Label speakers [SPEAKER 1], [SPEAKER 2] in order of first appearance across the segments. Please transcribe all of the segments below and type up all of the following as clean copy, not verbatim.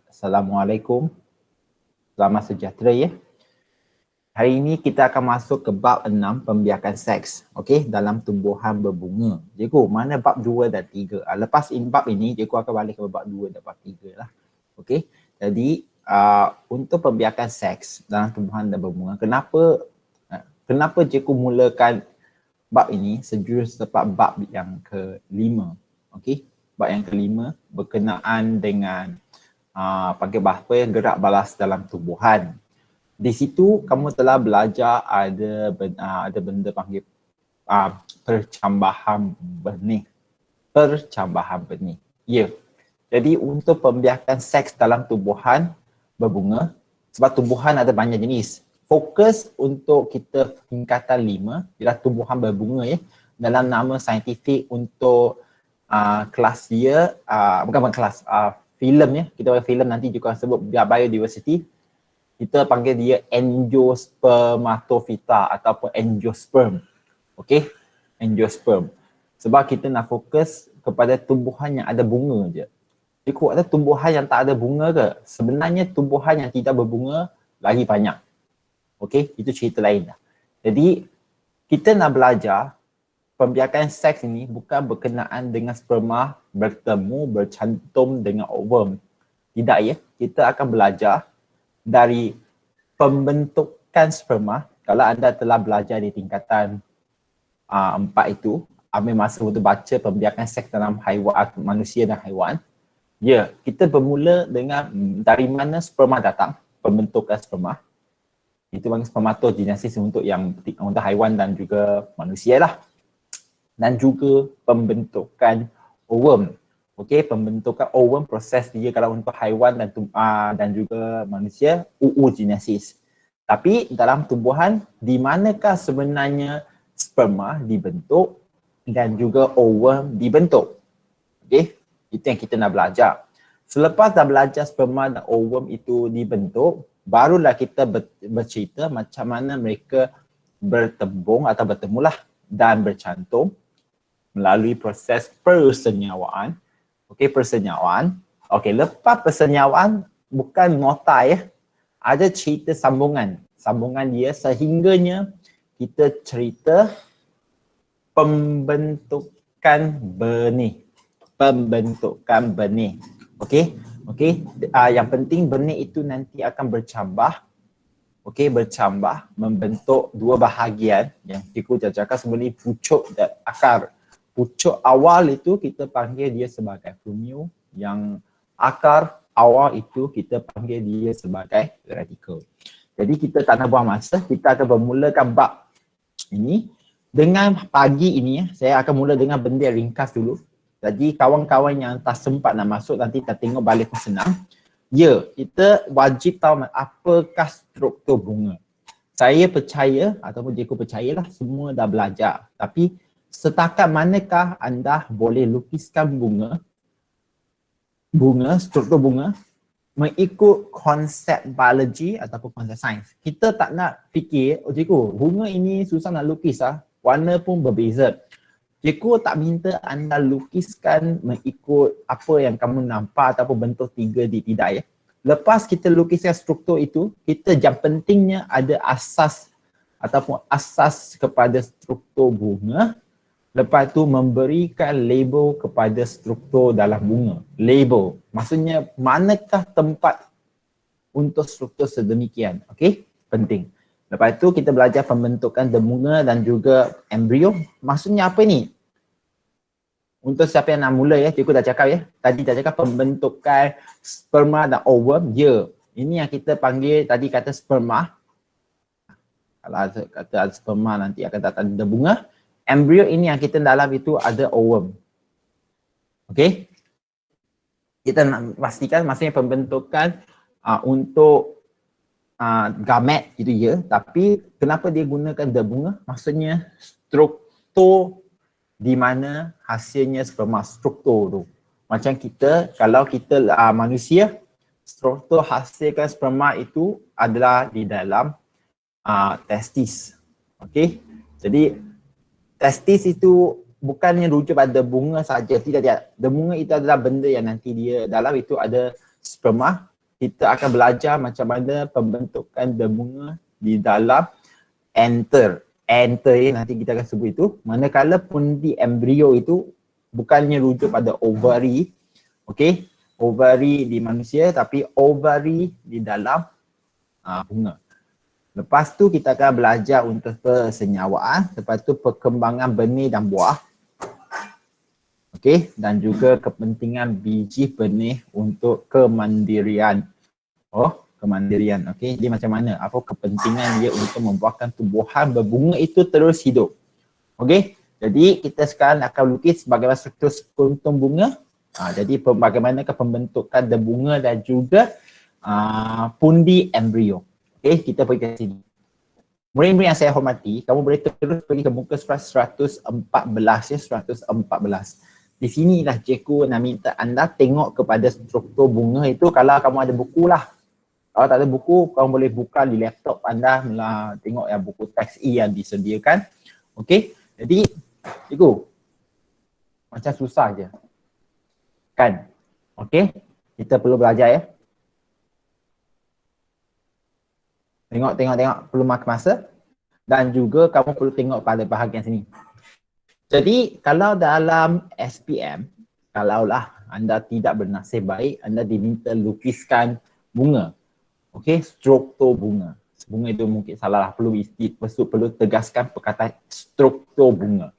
[SPEAKER 1] Assalamualaikum, selamat sejahtera ya. Hari ini kita akan masuk ke bab 6, pembiakan seks, okey, dalam tumbuhan berbunga. Cikgu, mana bab 2 dan 3? Lepas bab ini, cikgu akan balik ke bab 2 dan bab 3 lah. Okey, jadi untuk pembiakan seks dalam tumbuhan dan berbunga, kenapa cikgu mulakan bab ini sejurus tepat bab yang kelima. Okey, bab yang kelima berkenaan dengan panggil bahasa gerak balas dalam tumbuhan. Di situ kamu telah belajar ada benda panggil percambahan benih. Percambahan benih. Ya. Jadi untuk pembiakan seks dalam tumbuhan berbunga, sebab tumbuhan ada banyak jenis. Fokus untuk kita tingkatan 5 ialah tumbuhan berbunga ya. Dalam nama saintifik untuk kelas dia, bukan kelas, filem ya. Kita panggil filem nanti juga sebut biodiversity. Kita panggil dia angiospermatophyta ataupun angiosperm. Okey, angiosperm. Sebab kita nak fokus kepada tumbuhan yang ada bunga je. Jadi ada tumbuhan yang tak ada bunga ke? Sebenarnya tumbuhan yang tidak berbunga lagi banyak. Okey, itu cerita lain dah. Jadi kita nak belajar pembiakan seks ini bukan berkenaan dengan sperma bertemu bercantum dengan ovum. Tidak ya, kita akan belajar dari pembentukan sperma. Kalau anda telah belajar di tingkatan 4 itu, ambil masa untuk baca pembiakan seks dalam haiwan, manusia dan haiwan. Ya, kita bermula dengan dari mana sperma datang, pembentukan sperma. Itu panggil spermatogenesis untuk haiwan dan juga manusia lah. Dan juga pembentukan ovum. Okey, pembentukan ovum proses dia kalau untuk haiwan dan juga manusia, oogenesis. Tapi dalam tumbuhan, di manakah sebenarnya sperma dibentuk dan juga ovum dibentuk? Okey, itu yang kita nak belajar. Selepas dah belajar sperma dan ovum itu dibentuk, barulah kita bercerita macam mana mereka bertembung atau bertemulah dan bercantum melalui proses persenyawaan. Okey, persenyawaan. Okey, lepas persenyawaan bukan nota ya. Ada cerita sambungan. Sambungan dia sehingganya kita cerita pembentukan benih. Pembentukan benih. Okey. Okey, yang penting benih itu nanti akan bercambah. Okey, bercambah membentuk dua bahagian yang cikgu cakap sebenarnya pucuk dan akar. Pucuk awal itu kita panggil dia sebagai flumio, yang akar awal itu kita panggil dia sebagai radikel. Jadi kita tak nak buang masa, kita akan bermulakan bab ini. Dengan pagi ini saya akan mula dengan benda ringkas dulu. Jadi kawan-kawan yang tak sempat nak masuk nanti tak tengok balik pun senang. Ya, kita wajib tahu apakah struktur bunga. Saya percaya ataupun cikgu percayalah semua dah belajar. Tapi setakat manakah anda boleh lukiskan bunga, struktur bunga mengikut konsep biologi ataupun konsep sains. Kita tak nak fikir, oh cikgu, bunga ini susah nak lukis warna pun berbeza. Cikgu tak minta anda lukiskan mengikut apa yang kamu nampak ataupun bentuk 3D, tidak ya. Lepas kita lukiskan struktur itu, kita yang pentingnya ada asas ataupun asas kepada struktur bunga. Lepas tu memberikan label kepada struktur dalam bunga. Label, maksudnya manakah tempat untuk struktur sedemikian. Okey, penting. Lepas tu kita belajar pembentukan bunga dan juga embrio. Maksudnya apa ni? Untuk siapa yang nak mula ya, cikgu dah cakap ya. Tadi dah cakap pembentukan sperma dan ovum. Ya, ini yang kita panggil tadi kata sperma. Kalau kata ada sperma nanti akan datang ada bunga. Embrio ini yang kita dalam itu ada ovum. Okey. Kita nak pastikan maksudnya pembentukan untuk gamet itu ya. Tapi kenapa dia gunakan bunga? Maksudnya struktur di mana hasilnya sperma, struktur tu. Macam kita, kalau kita manusia, struktur hasilkan sperma itu adalah di dalam testis. Okey. Jadi testis itu bukannya rujuk pada bunga saja, tidak. Bunga itu adalah benda yang nanti dia dalam itu ada sperma, kita akan belajar macam mana pembentukan bunga di dalam anther. Anther nanti kita akan sebut itu. Manakala pundi embrio itu bukannya rujuk pada ovary, okey, ovary di manusia, tapi ovary di dalam bunga. Lepas tu kita akan belajar untuk persenyawaan, lepas tu perkembangan benih dan buah. Okey, dan juga kepentingan biji benih untuk kemandirian. Oh, kemandirian. Okey, dia macam mana? Apa kepentingan dia untuk membuahkan tumbuhan berbunga itu terus hidup. Okey, jadi kita sekarang akan lukis bagaimana struktur kuntum bunga. Jadi bagaimanakah pembentukan bunga dan juga pundi embrio. Okey, kita pergi ke sini. Murid-murid yang saya hormati, kamu boleh terus pergi ke muka surat 114 ya, 114. Di sinilah cikgu nak minta anda tengok kepada struktur bunga itu kalau kamu ada buku lah. Kalau tak ada buku, kamu boleh buka di laptop anda, tengok yang buku teks E yang disediakan. Okey, jadi cikgu, macam susah je. Kan? Okey, kita perlu belajar ya. Tengok, perlu makan masa. Dan juga kamu perlu tengok pada bahagian sini. Jadi kalau dalam SPM, kalaulah anda tidak bernasib baik, anda diminta lukiskan bunga. Okey, struktur bunga. Bunga itu mungkin salah lah, perlu tegaskan perkataan struktur bunga.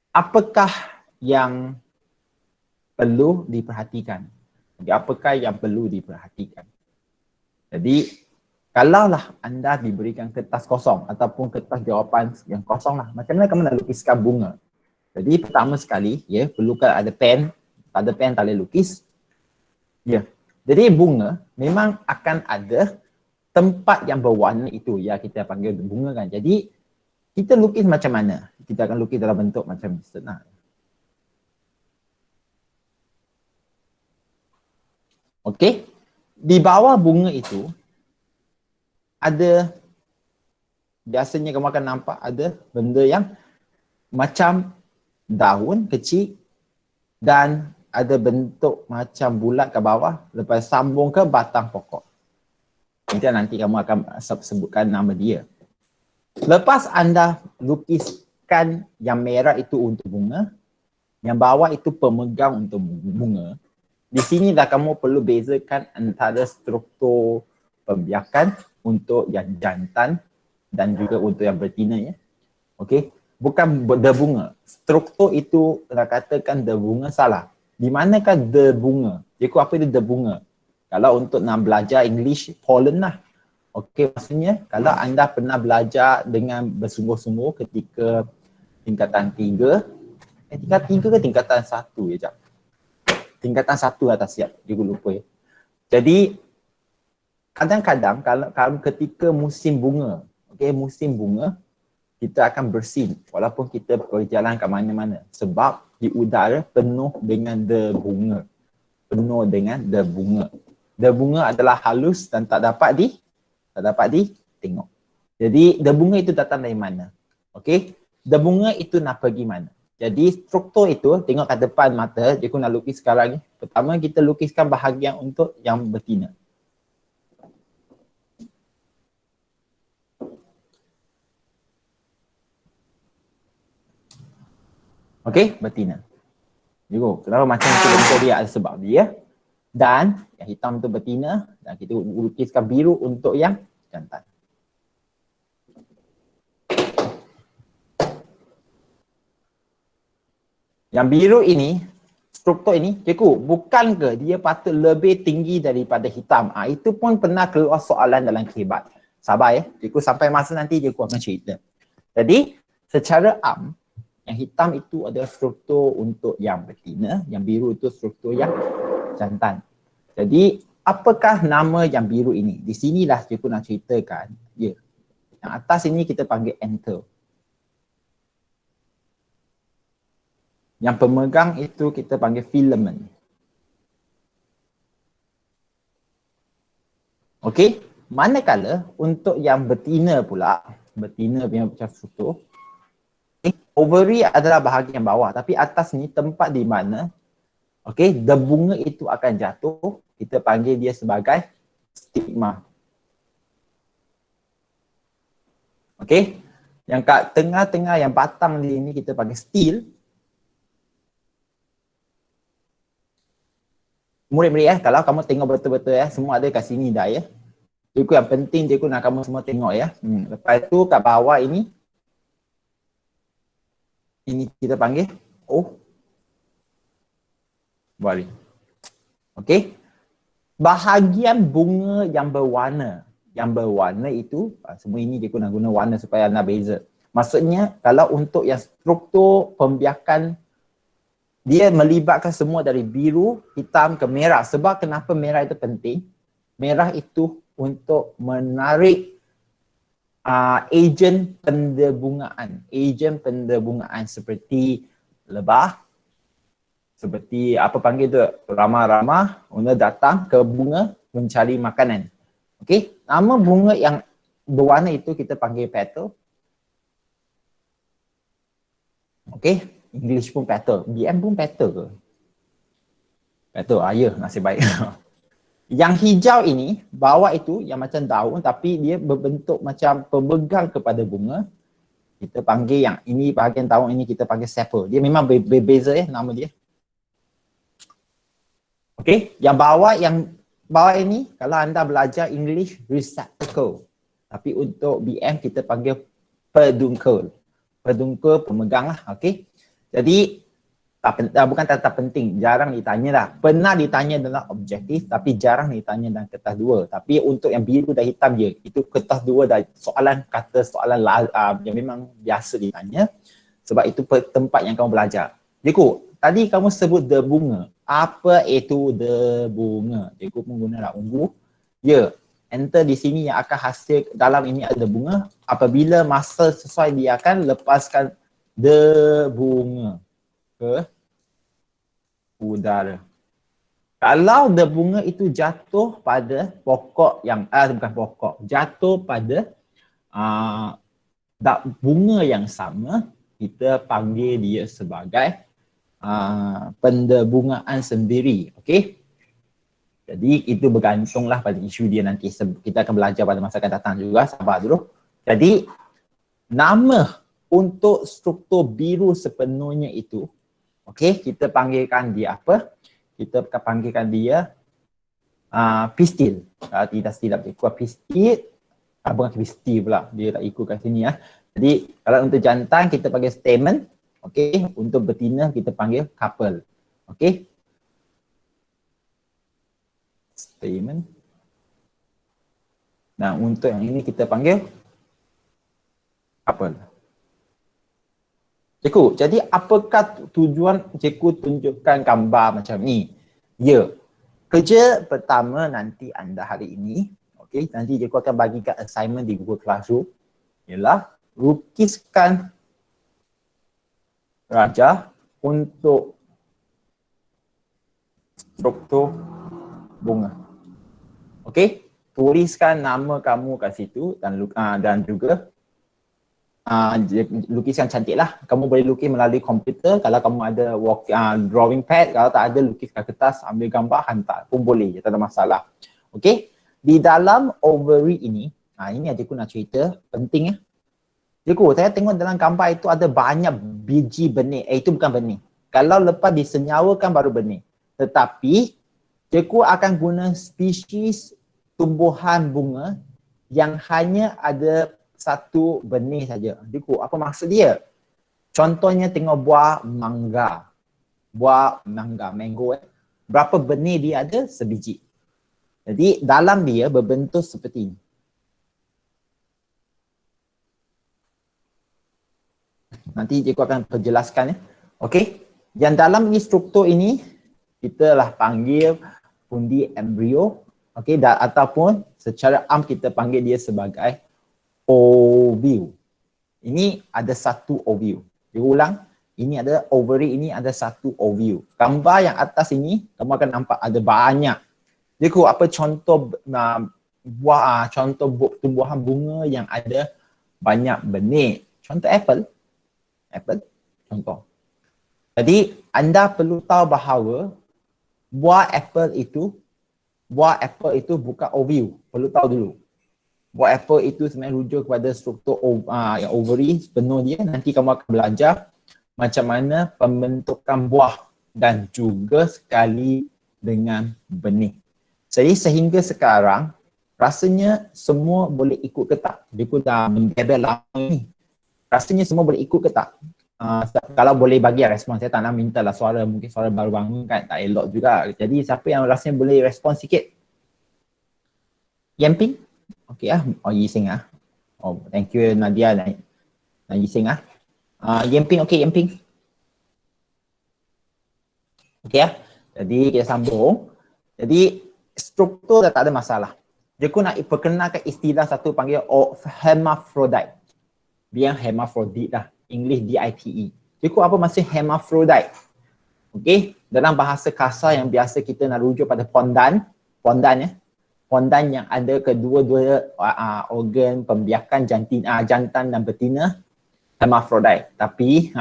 [SPEAKER 1] Apakah yang perlu diperhatikan? Jadi apakah yang perlu diperhatikan? Jadi kalaulah anda diberikan kertas kosong ataupun kertas jawapan yang kosong lah, macam mana kamu nak lukiskan bunga? Jadi pertama sekali, ya, perlukan ada pen. Tak ada pen, tak boleh lukis. Ya, jadi bunga memang akan ada tempat yang berwarna itu, ya, kita panggil bunga kan. Jadi kita lukis macam mana? Kita akan lukis dalam bentuk macam senang. Okey, di bawah bunga itu ada, biasanya kamu akan nampak ada benda yang macam daun kecil dan ada bentuk macam bulat ke bawah, lepas sambung ke batang pokok. Itu nanti kamu akan sebutkan nama dia. Lepas anda lukiskan yang merah itu untuk bunga, yang bawah itu pemegang untuk bunga, di sini dah kamu perlu bezakan antara struktur pembiakan untuk yang jantan dan juga untuk yang betina ya. Okey, bukan bunga. Struktur itu nak katakan bunga salah. Di manakah bunga? Cikgu apa itu bunga? Kalau untuk nak belajar English, pollen lah. Okey, maksudnya kalau anda pernah belajar dengan bersungguh-sungguh ketika tingkatan 3, tingkatan 3 ke tingkatan 1 ya, Jap? Tingkatan 1 atas siap, cikgu lupa ya. Jadi kadang-kadang kalau ketika musim bunga, okey, musim bunga, kita akan bersin walaupun kita berjalan ke mana-mana sebab di udara penuh dengan bunga. Penuh dengan bunga. Bunga adalah halus dan tak dapat ditengok. Jadi bunga itu datang dari mana? Okey, bunga itu nak pergi mana? Jadi struktur itu tengok ke depan mata, cikgu nak lukis sekarang ni. Pertama kita lukiskan bahagian untuk yang betina. Okey, betina. Cikgu, kenapa macam itu bentuk dia? Ada sebab dia. Dan yang hitam itu betina dan kita lukiskan biru untuk yang jantan. Yang biru ini, struktur ini, cikgu, bukan ke dia patut lebih tinggi daripada hitam? Itu pun pernah keluar soalan dalam KBAT. Sabar ya, cikgu sampai masa nanti cikgu akan cerita. Jadi, secara yang hitam itu adalah struktur untuk yang betina, yang biru itu struktur yang jantan. Jadi, apakah nama yang biru ini? Di sinilah cikgu nak ceritakan. Ya. Yang atas ini kita panggil anther. Yang pemegang itu kita panggil filament. Okey, manakala untuk yang betina pula, betina punya macam struktur, ovary adalah bahagian bawah, tapi atas ni tempat di mana bunga itu akan jatuh, kita panggil dia sebagai stigma. Okey. Yang kat tengah-tengah yang batang dia ni kita panggil stil. Murid-murid kalau kamu tengok betul-betul semua ada kat sini dah Cikgu yang penting cikgu nak kamu semua tengok Lepas tu kat bawah ini kita panggil bari. Okey. Bahagian bunga yang berwarna. Yang berwarna itu, semua ini cikgu nak guna warna supaya anda beza. Maksudnya kalau untuk yang struktur pembiakan dia melibatkan semua dari biru, hitam ke merah. Sebab kenapa merah itu penting? Merah itu untuk menarik ejen penderbungaan. Ejen penderbungaan seperti lebah, seperti apa panggil tu, ramah-ramah untuk datang ke bunga mencari makanan. Okey, nama bunga yang berwarna itu kita panggil petal. Okey. English pun petal, BM pun petal ke? Petal, ya, nasib baik. Yang hijau ini, bawah itu yang macam daun tapi dia berbentuk macam pemegang kepada bunga. Kita panggil yang ini bahagian daun ini kita panggil sepal. Dia memang berbeza nama dia. Okey, yang bawah ini kalau anda belajar English receptacle. Tapi untuk BM kita panggil peduncle. Peduncle pemegang lah, okey. Jadi, bukan tak penting, jarang ditanya dah. Pernah ditanya dalam objektif tapi jarang ditanya dalam kertas 2. Tapi untuk yang biru dan hitam je, itu kertas 2 dah soalan yang memang biasa ditanya. Sebab itu tempat yang kamu belajar. Cikgu, tadi kamu sebut the bunga. Apa itu the bunga? Cikgu pun guna ungu. Ya, enter di sini yang akan hasil dalam ini ada bunga. Apabila masa sesuai dia akan lepaskan the bunga ke udara. Kalau the bunga itu jatuh pada pokok yang bukan pokok, jatuh pada bunga yang sama, kita panggil dia sebagai penderbungaan sendiri. Okey. Jadi itu bergantunglah pada isu dia nanti. Kita akan belajar pada masa akan datang juga. Sabar dulu. Jadi nama untuk struktur biru sepenuhnya itu, okey, kita panggilkan dia apa? Kita panggilkan dia pistil. Tidak ikut pistil, bukan pistil pula, dia tak ikut kat sini Jadi kalau untuk jantan kita panggil stamen, okey, untuk betina kita panggil couple. Okey. Stamen. Nah, untuk yang ini kita panggil couple. Cikgu, jadi apakah tujuan cikgu tunjukkan gambar macam ni? Ya, kerja pertama nanti anda hari ini, okey, nanti cikgu akan bagikan assignment di Google Classroom, ialah lukiskan raja untuk struktur bunga. Okey, tuliskan nama kamu kat situ dan juga lukiskan cantik lah. Kamu boleh lukis melalui komputer. Kalau kamu ada drawing pad, kalau tak ada lukis kat kertas, ambil gambar, hantar pun boleh, tak ada masalah. Okey, di dalam ovary ini, ini cikgu nak cerita, penting Cikgu, saya tengok dalam gambar itu ada banyak biji benih. Itu bukan benih. Kalau lepas disenyawakan baru benih. Tetapi, cikgu akan guna spesies tumbuhan bunga yang hanya ada satu benih saja. Cikgu, apa maksud dia? Contohnya tengok buah mangga. Buah mangga, mango Berapa benih dia ada? Sebiji. Jadi dalam dia berbentuk seperti ini. Nanti cikgu akan perjelaskan Okey. Yang dalam ini struktur ini kita lah panggil pundi embrio. Okey, ataupun secara am kita panggil dia sebagai ovule. Ini ada satu ovule. Dia ulang, ini ada ovary, ini ada satu ovule. Gambar yang atas ini, kamu akan nampak ada banyak. Jadi apa contoh contoh tumbuhan bunga yang ada banyak benih? Contoh apple. Apple, contoh. Jadi anda perlu tahu bahawa buah apple itu buah apple itu bukan ovule. Perlu tahu dulu. Buah apple itu sebenarnya rujuk kepada struktur yang ovary penuh dia. Nanti kamu akan belajar macam mana pembentukan buah dan juga sekali dengan benih. Jadi sehingga sekarang rasanya semua boleh ikut ke tak? Dia pun dah membebel lama ni. Rasanya semua boleh ikut ke tak? Kalau boleh bagi respon, saya tak nak minta lah suara, mungkin suara baru bangun kan tak elok juga. Jadi siapa yang rasanya boleh respon sikit? Yamping? Okey ah. Oh Yising ah. Oh thank you Nadia dan Yising ah. Yamping okey Yamping. Okey ah. Jadi kita sambung. Jadi struktur dah tak ada masalah. Dia pun nak perkenalkan istilah satu panggil hermaphrodite. Dia hermaphrodite lah. English DITE. Jadi apa maksud hermaphrodite? Okey, dalam bahasa kasar yang biasa kita nak rujuk pada pondan ya. Pondan yang ada kedua-dua organ pembiakan jantan dan betina, hermaphrodite. Tapi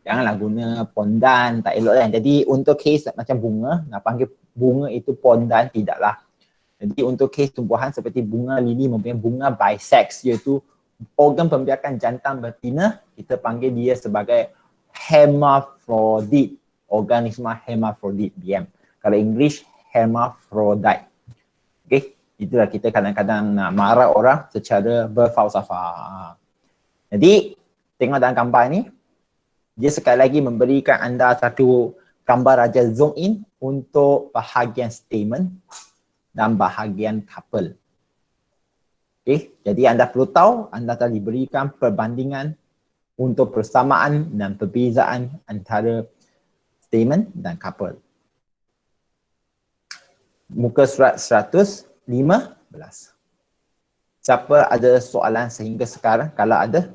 [SPEAKER 1] janganlah guna pondan, tak elok kan. Jadi untuk kes macam bunga, nak panggil bunga itu pondan, tidaklah. Jadi untuk kes tumbuhan seperti bunga lili mempunyai bunga bisex, iaitu organ pembiakan jantan betina, kita panggil dia sebagai hermaphrodite. Organisme hermaphrodite, BM. Kalau English, hermaphrodite. Okay, itulah kita kadang-kadang nak marah orang secara berfalsafah. Jadi, tengok dalam gambar ni, dia sekali lagi memberikan anda satu gambar Raja zoom in untuk bahagian stamen dan bahagian couple. Okay, jadi anda perlu tahu, anda telah diberikan perbandingan untuk persamaan dan perbezaan antara stamen dan couple. Muka surat 115. Siapa ada soalan sehingga sekarang? Kalau ada.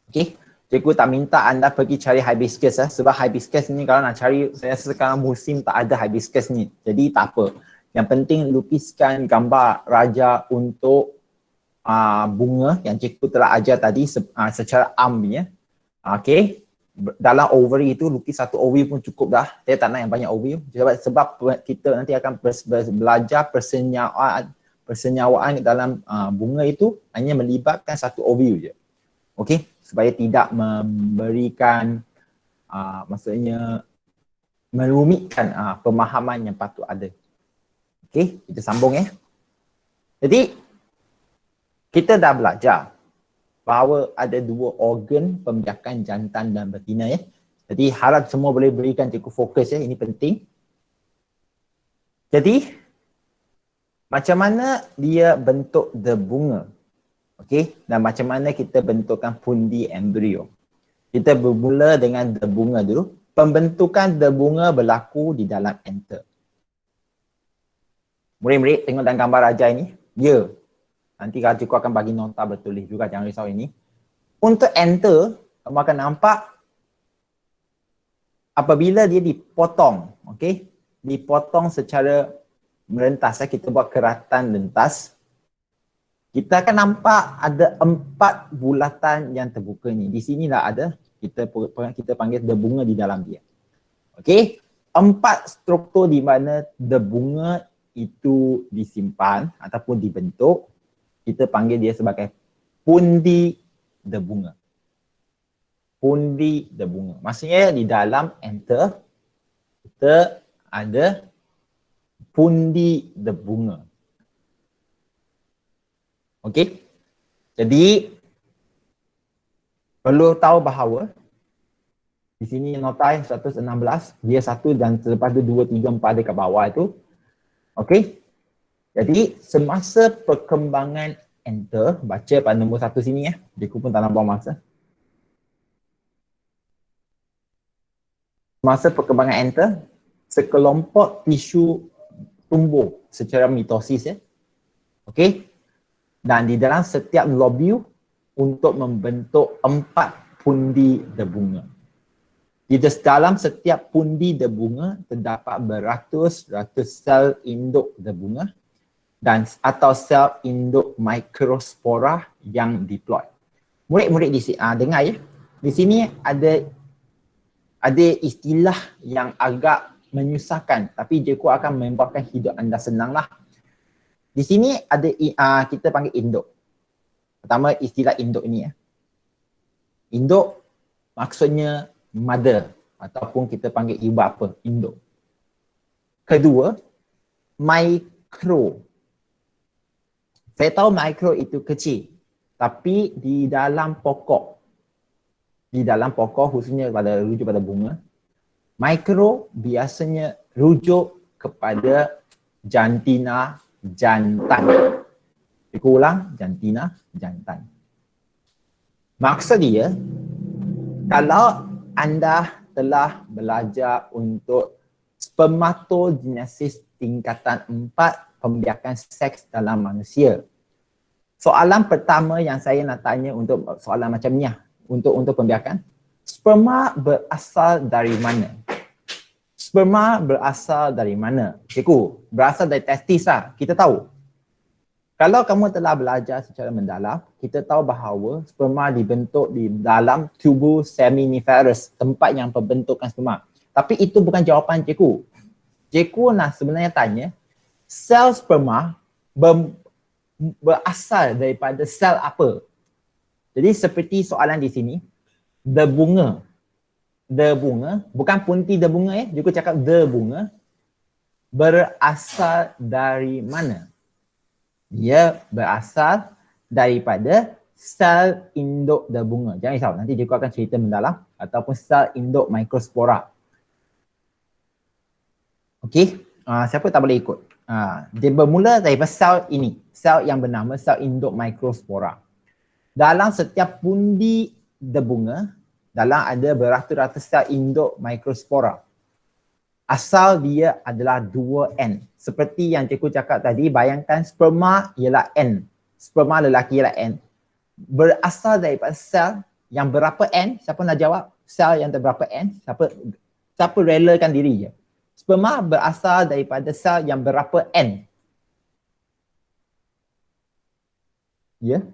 [SPEAKER 1] Okay, cikgu tak minta anda pergi cari hibiscus sebab hibiscus ni kalau nak cari, saya rasa sekarang musim tak ada hibiscus ni. Jadi tak apa. Yang penting lukiskan gambar raja untuk bunga yang cikgu telah ajar tadi secara amnya. Okay. Dalam ovary itu lukis satu ovary pun cukup dah. Saya tak nak yang banyak ovary sebab kita nanti akan belajar persenyawaan dalam bunga itu hanya melibatkan satu ovary je. Okey, supaya tidak memberikan maksudnya merumitkan pemahaman yang patut ada. Okey, kita sambung ya. Jadi kita dah belajar bahawa ada dua organ pembiakan jantan dan betina ya. Jadi harap semua boleh berikan cikgu fokus ya, ini penting. Jadi macam mana dia bentuk the bunga? Okey, dan macam mana kita bentukkan pundi embrio? Kita bermula dengan the bunga dulu. Pembentukan the bunga berlaku di dalam enter. Murid-murid tengok dalam gambar raja ini. Ya. Nanti kalau cikgu akan bagi nota bertulis juga, jangan risau ini. Untuk enter, kamu akan nampak apabila dia dipotong, okey? Dipotong secara merentas, kita buat keratan lentas. Kita akan nampak ada 4 bulatan yang terbuka ni. Di sinilah ada kita panggil the bunga di dalam dia. Okey? 4 struktur di mana the bunga itu disimpan ataupun dibentuk. Kita panggil dia sebagai pundi the bunga. Pundi the bunga. Maksudnya di dalam enter kita ada pundi the bunga. Okey. Jadi perlu tahu bahawa di sini notai 116, dia 1 dan selepas tu 2, 3, 4 dekat bawah itu. Okey. Jadi semasa perkembangan enter, baca pada nombor 1 sini ya. Cikgu pun tak nak buang masa. Semasa perkembangan enter, sekelompok tisu tumbuh secara mitosis ya. Okey. Dan di dalam setiap lobule untuk membentuk 4 pundi the bunga. Di dalam setiap pundi the bunga terdapat beratus-ratus sel induk the bunga dan atau sel induk microspora yang diploid. Murid-murid di sini dengar ya. Di sini ada ada istilah yang agak menyusahkan, tapi cikgu akan membuatkan hidup anda senang lah. Di sini ada kita panggil induk. Pertama istilah induk ini ya. Induk maksudnya mother ataupun kita panggil ibu bapa, induk. Kedua, micro. Saya tahu micro itu kecil, tapi di dalam pokok khususnya pada rujuk pada bunga, micro biasanya rujuk kepada jantina, jantan. Saya ulang, jantina, jantan. Maksud dia, kalau anda telah belajar untuk spermatogenesis tingkatan 4 pembiakan seks dalam manusia. Soalan pertama yang saya nak tanya untuk soalan macam ni untuk pembiakan, sperma berasal dari mana? Sperma berasal dari mana? Cikgu, berasal dari testis lah, kita tahu. Kalau kamu telah belajar secara mendalam, kita tahu bahawa sperma dibentuk di dalam tubuh seminiferous, tempat yang pembentukan sperma. Tapi itu bukan jawapan cikgu. Cikgu nak sebenarnya tanya, sel sperma berasal daripada sel apa? Jadi seperti soalan di sini, the bunga, bukan punti the bunga ya, cikgu cakap the bunga, berasal dari mana? Dia berasal daripada sel induk the bunga. Jangan risau, nanti cikgu akan cerita mendalam, ataupun sel induk microspora. Okey, siapa tak boleh ikut? Dia bermula daripada sel ini, sel yang bernama sel induk microspora. Dalam setiap pundi the bunga, dalam ada beratus-ratus sel induk microspora. Asal dia adalah 2N. Seperti yang cikgu cakap tadi, bayangkan sperma ialah N. Sperma lelaki ialah N. Berasal daripada sel yang berapa N? Siapa nak jawab? Sel yang berapa N? Siapa relakan diri je? Sperma berasal daripada sel yang berapa N? Ya?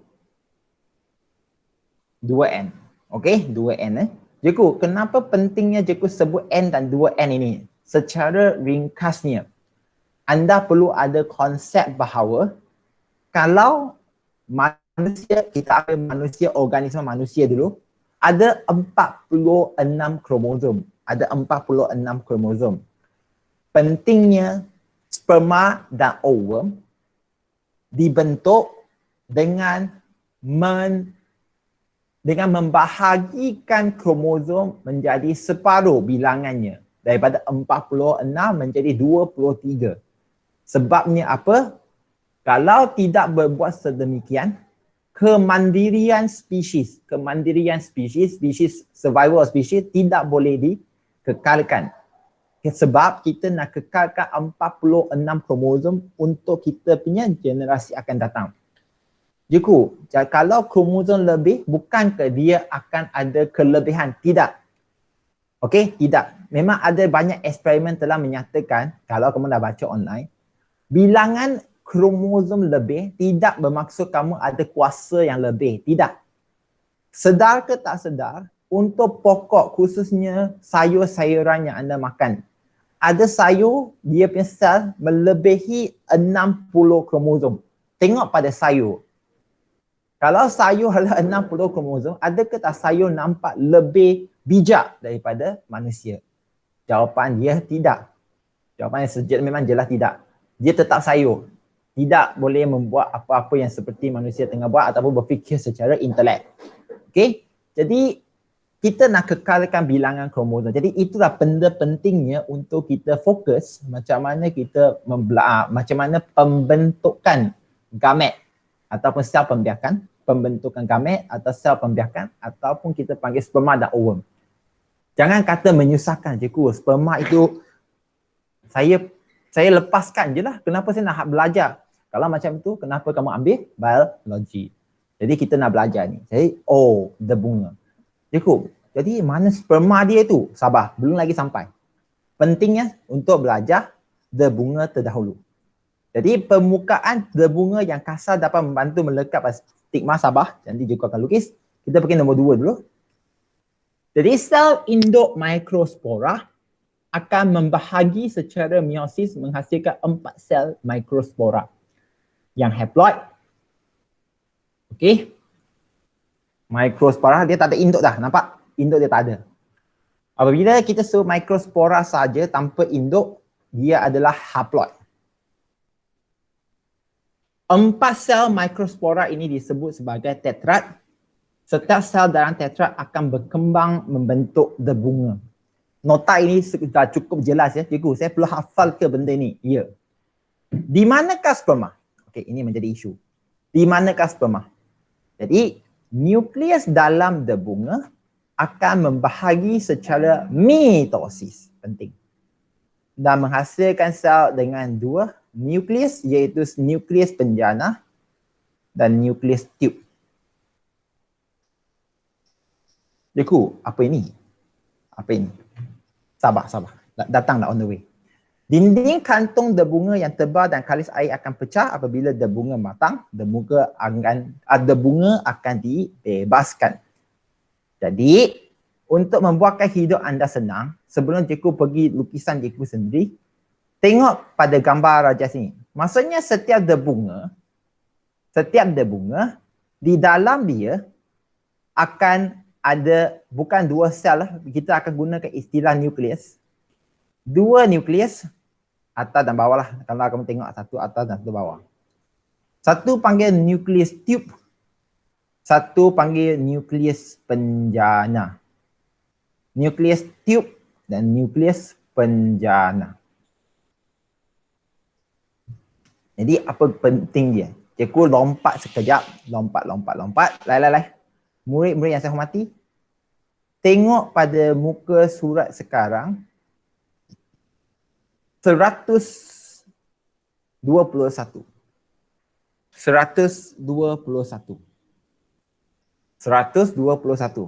[SPEAKER 1] 2N. Okey, 2N Cikgu, kenapa pentingnya cikgu sebut N dan 2N ini? Secara ringkasnya, anda perlu ada konsep bahawa kalau manusia, kita ambil manusia, organisme manusia dulu, ada 46 kromosom. Ada 46 kromosom. Pentingnya sperma dan ovum dibentuk dengan membahagikan kromosom menjadi separuh bilangannya. Daripada 46 menjadi 23. Sebabnya apa? Kalau tidak berbuat sedemikian, kemandirian spesies survival spesies tidak boleh dikekalkan. Sebab kita nak kekalkan 46 kromosom untuk kita punya generasi akan datang. Cikgu, kalau kromosom lebih, bukankah dia akan ada kelebihan? Tidak. Okey, tidak. Memang ada banyak eksperimen telah menyatakan, kalau kamu dah baca online, bilangan kromosom lebih tidak bermaksud kamu ada kuasa yang lebih. Tidak. Sedar ke tak sedar, untuk pokok khususnya sayur-sayuran yang anda makan, ada sayur, dia punya sel melebihi 60 kromosom. Tengok pada sayur. Kalau sayur adalah 60 kromosom, adakah tak sayur nampak lebih bijak daripada manusia? Jawapan dia tidak. Jawapan yang memang jelas tidak. Dia tetap sayur. Tidak boleh membuat apa-apa yang seperti manusia tengah buat ataupun berfikir secara intelek. Okey? Jadi kita nak kekalkan bilangan kromosom. Jadi itulah benda pentingnya untuk kita fokus macam mana kita macam mana pembentukan gamet ataupun sel pembiakan, pembentukan gamet atau sel pembiakan ataupun kita panggil sperma dan ovum. Jangan kata menyusahkan cikgu, sperma itu saya lepaskan je lah. Kenapa saya nak belajar? Kalau macam itu, kenapa kamu ambil biologi? Jadi kita nak belajar ni. Jadi, the bunga. Cikgu, jadi mana sperma dia tu? Sabar, belum lagi sampai. Pentingnya untuk belajar the bunga terdahulu. Jadi permukaan the bunga yang kasar dapat membantu melekat pada stigma. Sabar, nanti cikgu akan lukis. Kita pergi nombor 2 dulu. Jadi sel induk mikrospora akan membahagi secara meiosis menghasilkan 4 sel mikrospora yang haploid. Okey. Mikrospora dia tak ada induk dah, nampak? Induk dia tak ada. Apabila kita suruh mikrospora saja tanpa induk, dia adalah haploid. 4 sel mikrospora ini disebut sebagai tetrad. Setiap sel dalam tetrad akan berkembang membentuk debunga. Nota ini dah cukup jelas ya, cikgu. Saya perlu hafal ke benda ini? Ya. Di manakah sperma? Okey, ini menjadi isu. Di manakah sperma? Jadi, nukleus dalam debunga akan membahagi secara mitosis. Penting. Dan menghasilkan sel dengan 2 nukleus, iaitu nukleus penjana dan nukleus tube. Cikgu, apa ini? Apa ini? Sabar. Datang dah on the way. Dinding kantung debunga yang tebal dan kalis air akan pecah apabila debunga matang. Debunga akan dibebaskan. Jadi, untuk membuatkan hidup anda senang, sebelum cikgu pergi lukisan cikgu sendiri, tengok pada gambar raja sini. Maksudnya setiap debunga di dalam dia akan ada bukan 2 sel lah, kita akan gunakan istilah nukleus. 2 nukleus atas dan bawah lah. Kalau kamu tengok satu atas dan satu bawah. Satu panggil nukleus tube, satu panggil nukleus penjana. Nukleus tube dan nukleus penjana. Jadi apa penting dia? Cikgu lompat sekejap, lompat. Lai. Murid-murid yang saya hormati, tengok pada muka surat sekarang 121. 121.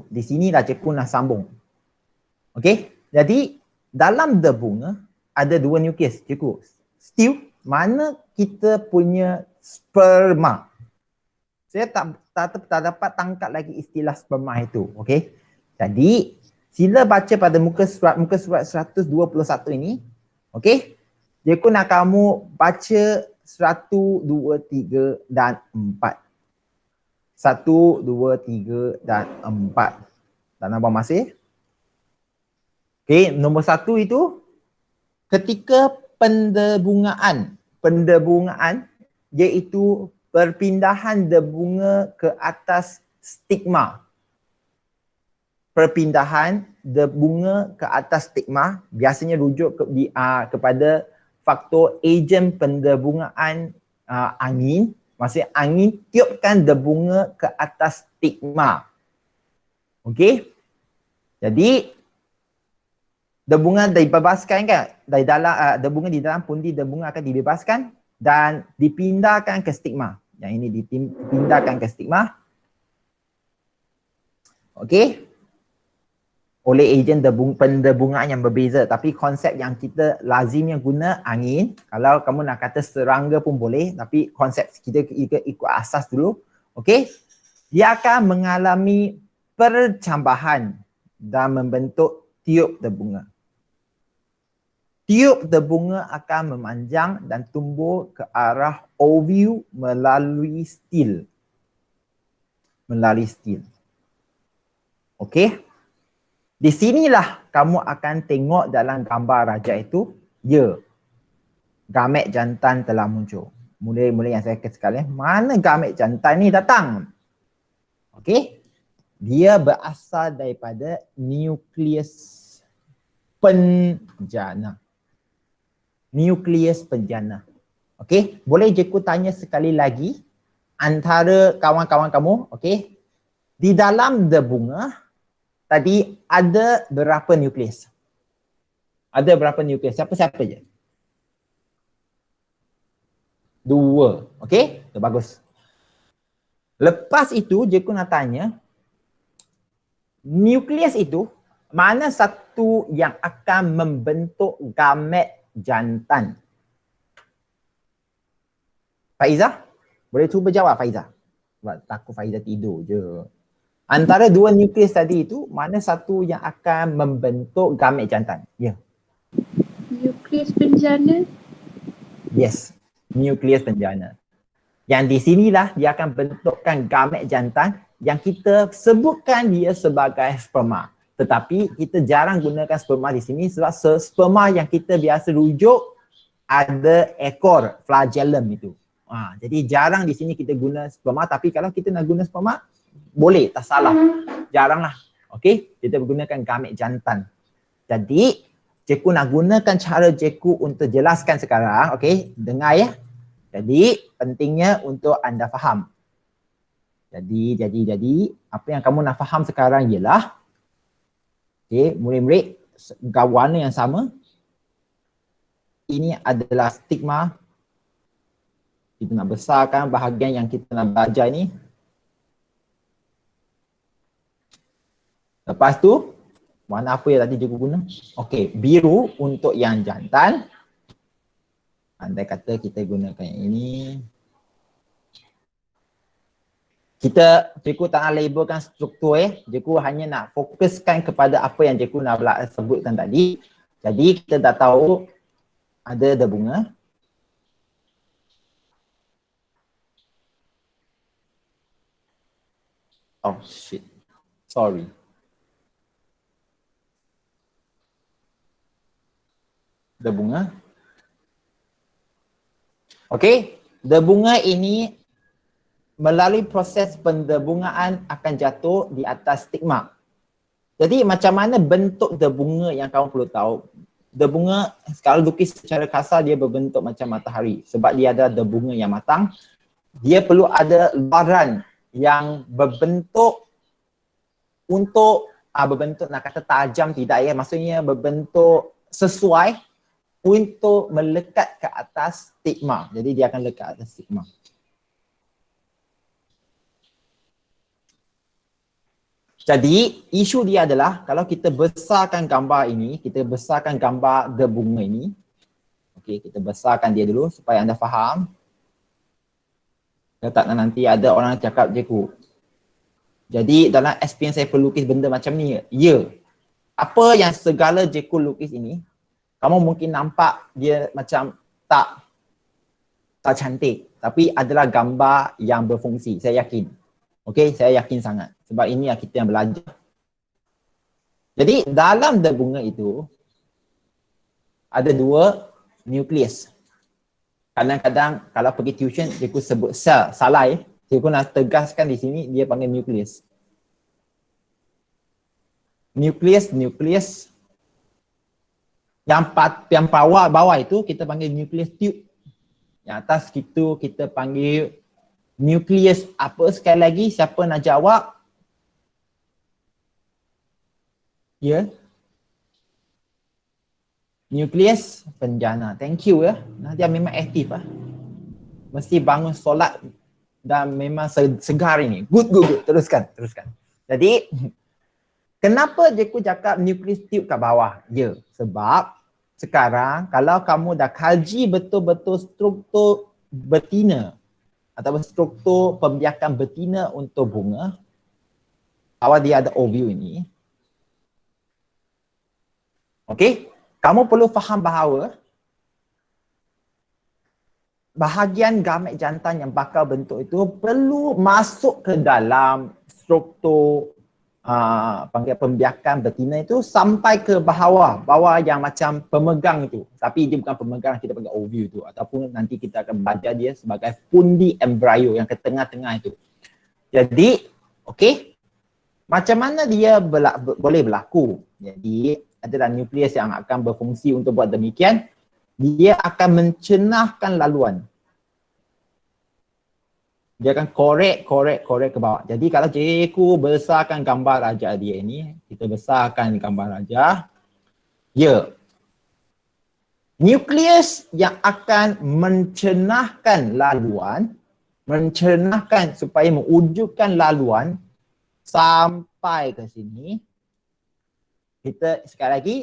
[SPEAKER 1] Di sini dah cikgu nak sambung. Okey? Jadi dalam debunga ada 2 nukleus, cikgu. Still mana kita punya sperma? Saya tak dapat tangkap lagi istilah sperma itu. Okey? Jadi sila baca pada muka surat 121 ini. Okey? Cikgu nak kamu baca 1, 2, 3 dan 4. 1, 2, 3 dan 4. Tak nampak masih? Okey, nombor 1 itu ketika pendebungaan iaitu perpindahan debunga ke atas stigma. Perpindahan debunga ke atas stigma biasanya rujuk kepada faktor ejen pendebungaan angin. Maksudnya angin tiupkan debunga ke atas stigma. Okey? Jadi debunga dibebaskan kan? Dari dalam debunga di dalam pundi debunga akan dibebaskan dan dipindahkan ke stigma. Yang ini dipindahkan ke stigma. Okey? Oleh ejen pendebungaan yang berbeza. Tapi konsep yang kita lazimnya guna angin. Kalau kamu nak kata serangga pun boleh. Tapi konsep kita ikut asas dulu. Okey? Dia akan mengalami percambahan dan membentuk tiup debunga. Tiup debunga akan memanjang dan tumbuh ke arah ovule melalui stil. Okey? Di sinilah kamu akan tengok dalam gambar raja itu, ya, gamet jantan telah muncul. Mula-mula yang saya kata sekalian, mana gamet jantan ni datang? Okey? Dia berasal daripada nukleus penjana. Okey, boleh cikgu tanya sekali lagi antara kawan-kawan kamu, okey? Di dalam debunga tadi ada berapa nukleus? Ada berapa nukleus? Siapa je? 2. Okey? Itu bagus. Lepas itu cikgu nak tanya, nukleus itu mana satu yang akan membentuk gamet jantan? Faizah? Boleh cuba jawab Faizah? Sebab takut Faizah tidur je. Antara dua nukleus tadi itu, mana satu yang akan membentuk gamet jantan? Ya.
[SPEAKER 2] Nukleus penjana.
[SPEAKER 1] Yes. Nukleus penjana. Yang di sinilah dia akan bentukkan gamet jantan yang kita sebutkan dia sebagai sperma. Tetapi kita jarang gunakan sperma di sini sebab sperma yang kita biasa rujuk ada ekor flagellum itu. Jadi jarang di sini kita guna sperma, tapi kalau kita nak guna sperma boleh, tak salah. Jaranglah. Okey, kita gunakan gamet jantan. Jadi cikgu nak gunakan cara cikgu untuk jelaskan sekarang. Okey, dengar ya. Jadi pentingnya untuk anda faham. Jadi apa yang kamu nak faham sekarang ialah, okey, murid-murid warna yang sama. Ini adalah stigma. Kita nak besarkan bahagian yang kita nak belajar ni. Lepas tu, warna apa yang tadi cikgu guna? Okey, biru untuk yang jantan. Andai kata kita gunakan yang ini. Cikgu tak nak labelkan struktur Cikgu hanya nak fokuskan kepada apa yang cikgu nak sebutkan tadi. Jadi kita dah tahu ada bunga. Oh shit. Sorry. Ada bunga. Okey, bunga ini melalui proses pendebungaan akan jatuh di atas stigma. Jadi macam mana bentuk bunga yang kamu perlu tahu? Bunga kalau lukis secara kasar dia berbentuk macam matahari sebab dia ada bunga yang matang. Dia perlu ada luaran yang berbentuk untuk berbentuk nak kata tajam tidak ya, maksudnya berbentuk sesuai untuk melekat ke atas stigma. Jadi dia akan lekat atas stigma. Jadi isu dia adalah kalau kita besarkan gambar ini, kita besarkan gambar bunga ini. Okey, kita besarkan dia dulu supaya anda faham. Tak nak nanti ada orang cakap cikgu. Jadi dalam experience saya pelukis benda macam ni, ya. Apa yang segala cikgu lukis ini, kamu mungkin nampak dia macam tak cantik, tapi adalah gambar yang berfungsi, saya yakin. Okey, saya yakin sangat. Sebab ini yang kita yang belajar. Jadi dalam bunga itu ada dua nukleus. Kadang-kadang kalau pergi tuition cikgu sebut sel, salah Cikgu nak tegaskan di sini dia panggil nukleus. Nukleus yang bawah itu kita panggil nukleus tube. Yang atas itu kita panggil nukleus apa sekali lagi? Siapa nak jawab? Ya. Nukleus penjana. Thank you ya. Nadia memang aktif Mesti bangun solat dan memang segar ini. Good. Teruskan. Jadi kenapa cikgu cakap nukleus tube kat bawah? Ya, sebab sekarang kalau kamu dah kaji betul-betul struktur betina atau struktur pembiakan betina untuk bunga, awal dia ada overview ini. Okey, kamu perlu faham bahawa bahagian gamet jantan yang bakal bentuk itu perlu masuk ke dalam struktur panggil pembiakan betina itu sampai ke bawah yang macam pemegang itu. Tapi dia bukan pemegang, kita panggil overview itu, ataupun nanti kita akan belajar dia sebagai pundi embrio yang ke tengah-tengah itu. Jadi, okey, macam mana dia boleh berlaku? Jadi adalah nukleus yang akan berfungsi untuk buat demikian. Dia akan mencenahkan laluan. Dia akan korek ke bawah. Jadi kalau cikgu besarkan gambar raja dia ini, kita besarkan gambar raja. Ya. Nukleus yang akan mencenahkan laluan, mencenahkan supaya mewujudkan laluan sampai ke sini. Kita sekali lagi,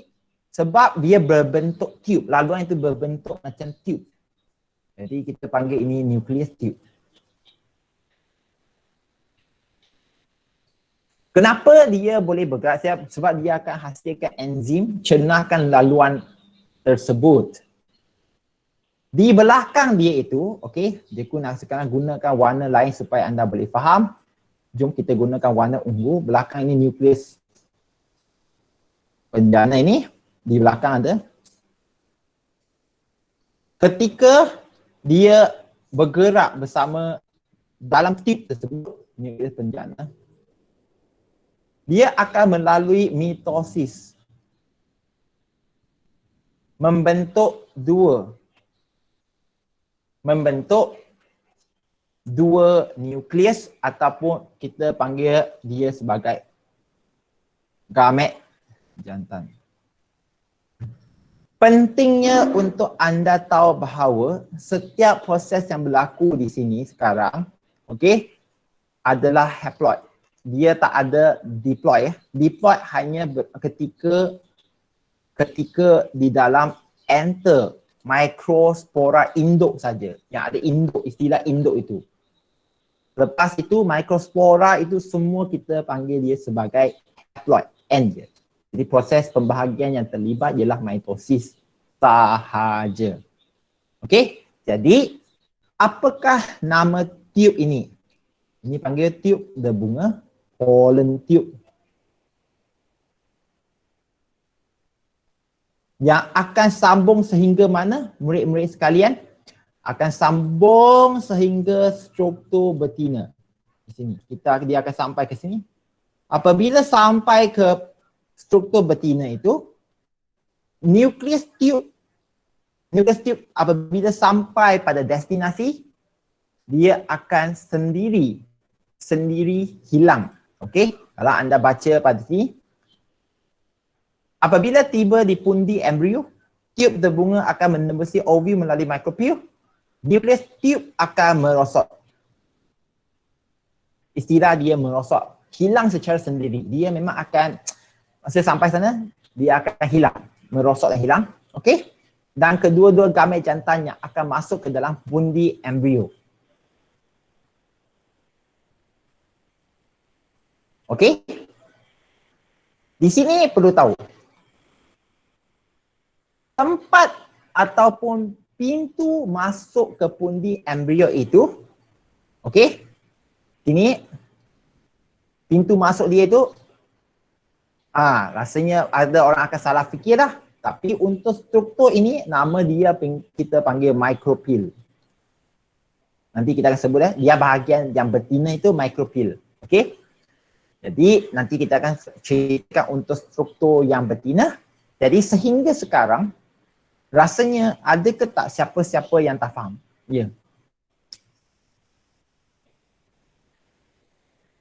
[SPEAKER 1] sebab dia berbentuk tube, laluan itu berbentuk macam tube. Jadi kita panggil ini nukleus tube. Kenapa dia boleh bergerak siap? Sebab dia akan hasilkan enzim cernahkan laluan tersebut. Di belakang dia itu, okey, Jeku nak sekarang gunakan warna lain supaya anda boleh faham. Jom kita gunakan warna ungu. Belakang ini nukleus penjana ini. Di belakang ada. Ketika dia bergerak bersama dalam tip tersebut, nukleus penjana, dia akan melalui mitosis. Membentuk dua nukleus ataupun kita panggil dia sebagai gamet jantan. Pentingnya untuk anda tahu bahawa setiap proses yang berlaku di sini sekarang, okey, adalah haploid. Dia tak ada diploid. Diploid hanya ketika di dalam enter microspora induk saja. Yang ada induk, istilah induk itu. Lepas itu microspora itu semua kita panggil dia sebagai haploid, N je. Jadi proses pembahagian yang terlibat ialah mitosis sahaja. Okey? Jadi apakah nama tube ini? Ini panggil tube the bunga, pollen tube. Yang akan sambung sehingga mana murid-murid sekalian? Akan sambung sehingga struktur betina. Di sini. Dia akan sampai ke sini. Apabila sampai ke struktur betina itu, nukleus tube apabila sampai pada destinasi, dia akan sendiri hilang. Okey? Kalau anda baca pada sini, apabila tiba di pundi embrio, tube berbunga akan menembusi ovum melalui micropyle. Nukleus tube akan merosot. Istilah dia merosot. Hilang secara sendiri. Dia memang akan, masa sampai sana, dia akan hilang. Merosot dan hilang. Okey? Dan kedua-dua gamet jantannya akan masuk ke dalam pundi embrio. Okey? Di sini perlu tahu. Tempat ataupun pintu masuk ke pundi embrio itu, okey? Sini pintu masuk dia itu, rasanya ada orang akan salah fikir dah. Tapi untuk struktur ini, nama dia kita panggil micropyle. Nanti kita akan sebut dia bahagian yang betina itu micropyle. Okey? Jadi nanti kita akan ceritakan untuk struktur yang betina. Jadi sehingga sekarang, rasanya ada ke tak siapa-siapa yang tak faham? Ya.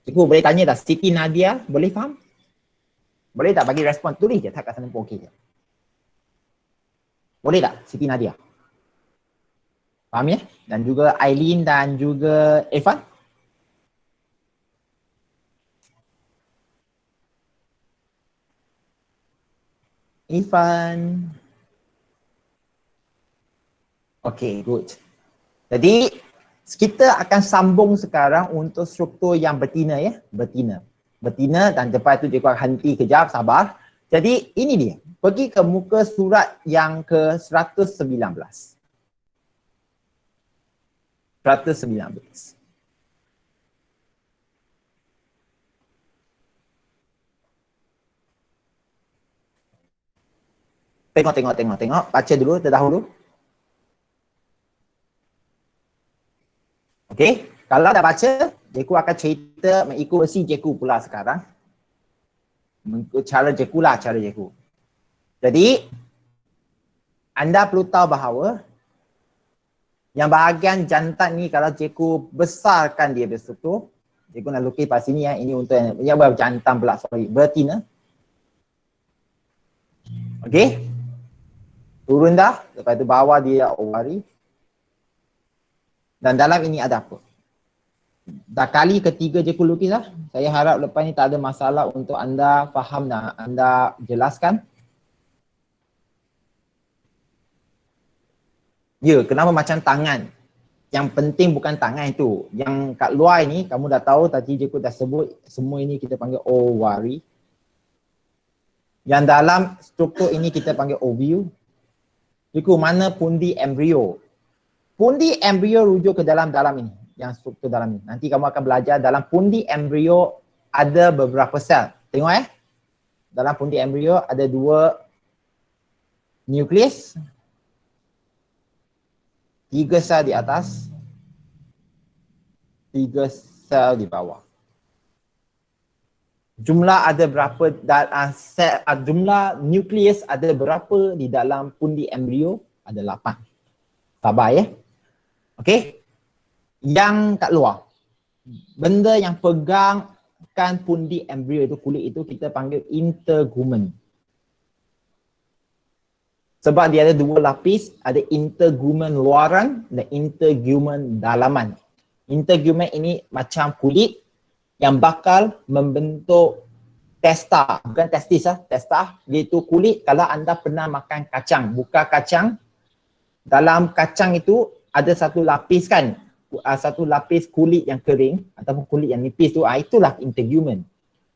[SPEAKER 1] Cikgu boleh tanya tak, Siti Nadia boleh faham? Boleh tak bagi respon? Tulis je, tak kat sana pun okey je. Boleh tak Siti Nadia? Faham ya? Dan juga Aileen dan juga Irfan? Irfan. Okay, good. Jadi kita akan sambung sekarang untuk struktur yang betina ya. Betina dan lepas tu dia akan henti kejap, sabar. Jadi ini dia. Pergi ke muka surat yang ke 119. 119. Tengok. Baca dulu terdahulu. Okey, kalau dah baca, Jeku akan cerita mengikut versi Jeku pula sekarang. Mengikut cara Jeku lah, cara Jeku. Jadi, anda perlu tahu bahawa yang bahagian jantan ni kalau Jeku besarkan dia berstruktur, Jeku nak lukis pada sini ya, ini untuk yang jantan pula, betina. Okey. Turun dah, lepas tu bawah dia ovari. Dan dalam ini ada apa? Dah kali ketiga je aku lukis lah. Saya harap lepas ni tak ada masalah untuk anda faham dan anda jelaskan. Ya, kenapa macam tangan? yang penting bukan tangan itu. Yang kat luar ini kamu dah tahu tadi cikgu dah sebut semua ini kita panggil ovari. Yang dalam struktur ini kita panggil ovule. Cikgu mana pundi embrio? Pundi embrio rujuk ke dalam ini, yang struktur dalam ini. Nanti kamu akan belajar dalam pundi embrio ada beberapa sel. Tengok dalam pundi embrio ada 2 nukleus, 3 sel di atas, 3 sel di bawah. Jumlah ada berapa, jumlah nukleus ada berapa di dalam pundi embrio? Ada 8. Sabar ya. Okey. Yang kat luar, benda yang pegangkan pundi embrio itu, kulit itu kita panggil intergumen. Sebab dia ada 2 lapis, ada intergumen luaran dan intergumen dalaman. Intergumen ini macam kulit yang bakal membentuk testa, bukan testis testa, iaitu kulit. Kalau anda pernah makan kacang, buka kacang, dalam kacang itu ada satu lapis kan, satu lapis kulit yang kering ataupun kulit yang nipis tu, itulah intergumen.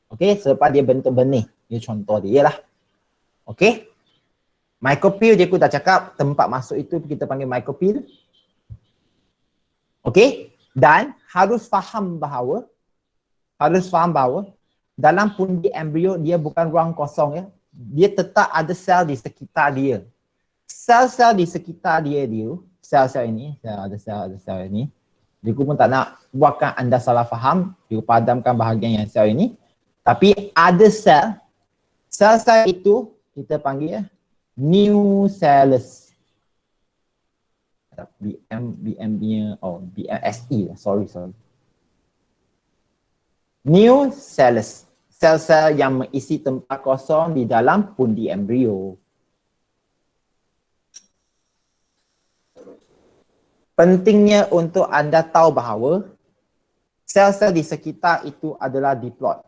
[SPEAKER 1] Okey, sebab dia bentuk benih. Ini contoh dia lah. Okey. Micropyle je aku dah cakap, tempat masuk itu kita panggil micropyle. Okey, dan harus faham bahawa dalam pundi embrio dia bukan ruang kosong ya. Dia tetap ada sel di sekitar dia. Sel-sel di sekitar dia, sel-sel ini, ada sel ini. Jadi aku pun tak nak buatkan anda salah faham, dia padamkan bahagian yang sel ini. Tapi ada sel-sel itu kita panggil nucellus. Sorry. Nucellus. Sel-sel yang mengisi tempat kosong di dalam pundi embrio. Pentingnya untuk anda tahu bahawa sel-sel di sekitar itu adalah diploid.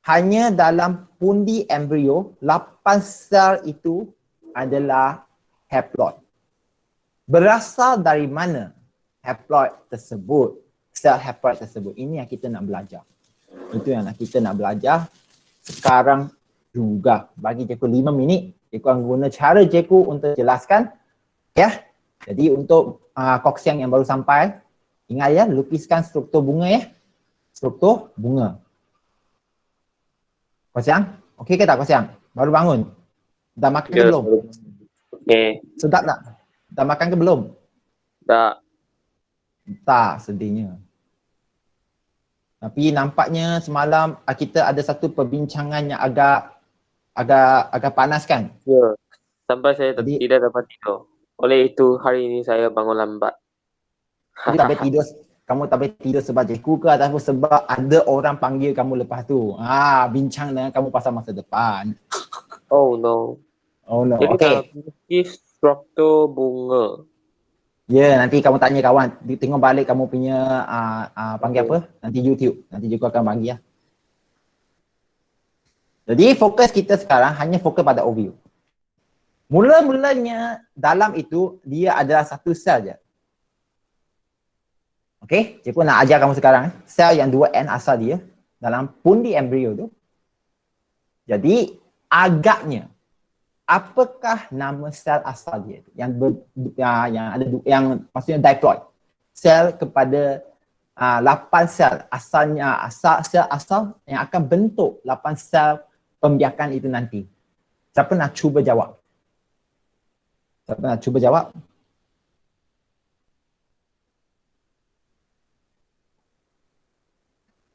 [SPEAKER 1] Hanya dalam pundi embrio, 8 sel itu adalah haploid. Berasal dari mana haploid tersebut, sel haploid tersebut? Ini yang kita nak belajar. Itu yang kita nak belajar sekarang juga. Bagi cikgu 5 minit, cikgu akan guna cara cikgu untuk jelaskan. Ya. Jadi untuk Kok Siang yang baru sampai, ingat ya, lukiskan struktur bunga ya. Struktur bunga. Kok Siang? Okey ke tak Kok Siang? Baru bangun? Dah makan ke belum?
[SPEAKER 3] Okey.
[SPEAKER 1] Sedap tak? Dah makan ke belum?
[SPEAKER 3] Tak.
[SPEAKER 1] Tak, sedihnya. Tapi nampaknya semalam kita ada satu perbincangan yang agak panas kan?
[SPEAKER 3] Ya. Sampai saya
[SPEAKER 1] Jadi-
[SPEAKER 3] tidak dapat tidur. Oleh itu hari ini saya bangun lambat.
[SPEAKER 1] Kamu tak boleh tidur, kamu tak boleh tidur sebab cikgu ke ataupun sebab ada orang panggil kamu lepas tu. Bincang dengan kamu pasal masa depan.
[SPEAKER 3] Oh no.
[SPEAKER 1] Oh no.
[SPEAKER 3] Jadi
[SPEAKER 1] Okey.
[SPEAKER 3] melukis struktur bunga.
[SPEAKER 1] Ya, nanti kamu tanya kawan, tengok balik kamu punya panggil apa? Nanti YouTube. Nanti juga akan bagi ya. Jadi fokus kita sekarang hanya fokus pada ovule. Mula-mulanya dalam itu dia adalah satu sel je. Okey, cikgu nak ajar kamu sekarang sel yang 2N asal dia dalam pundi embrio tu. Jadi agaknya apakah nama sel asal dia yang maksudnya diploid. Sel kepada 8 sel asalnya, sel asal yang akan bentuk 8 sel pembiakan itu nanti. Siapa nak cuba jawab?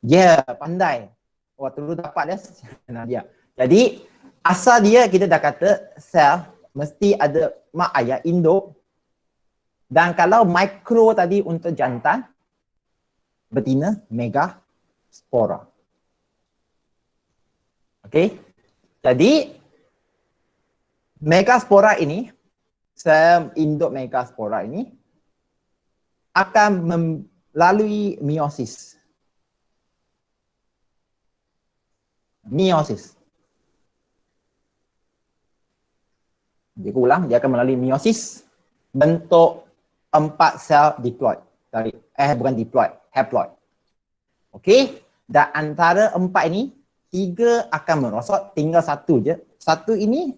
[SPEAKER 1] Ya, pandai. Wah, terus dapat dia. Jadi asal dia kita dah kata sel mesti ada mak ayah induk. Dan kalau mikro tadi untuk jantan, betina, megaspora. Okey. Jadi megaspora ini, sel induk megaspora ini akan melalui meiosis. Dia ulang, dia akan melalui meiosis bentuk 4 sel diploid. Bukan diploid, haploid. Okey, dan antara 4 ini 3 akan merosot, tinggal 1 je. 1 ini